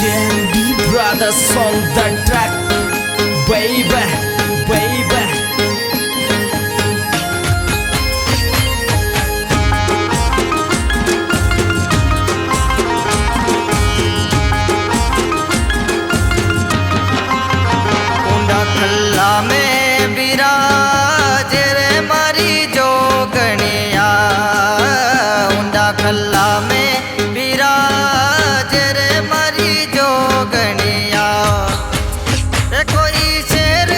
JMD Brothers on the track, baby, baby. ऊंडा खल्ला में विराज रे मारी जोगणिया, ऊंडा खल्ला में विराज रे मारी जोगणिया। कोई शेर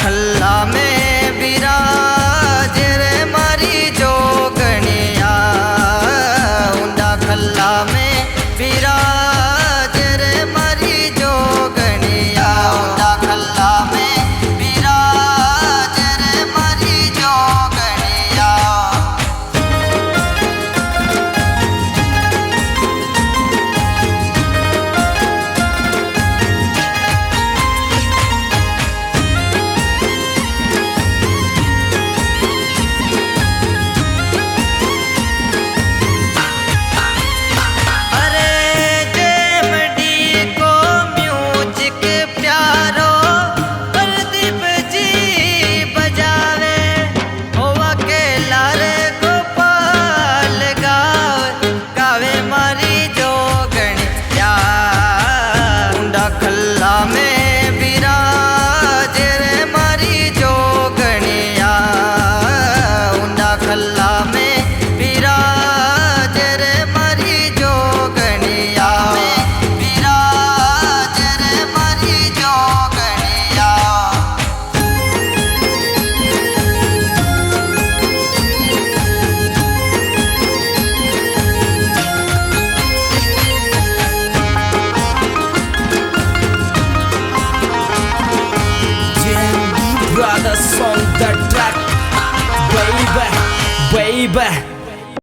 खल्ला में विराज रे मारी जोगणिया ऊंधा खल्ला में विराज रे मारी जोगणिया ऊंधा खल्ला में विराज रे मारी जोगणिया खल्ला में विराज रे मारी जोगणिया ऊंधा खल्ला में विराज रे मारी जोगणिया विराज रे मारी Jogania JMB Brothers on the track, baby, baby.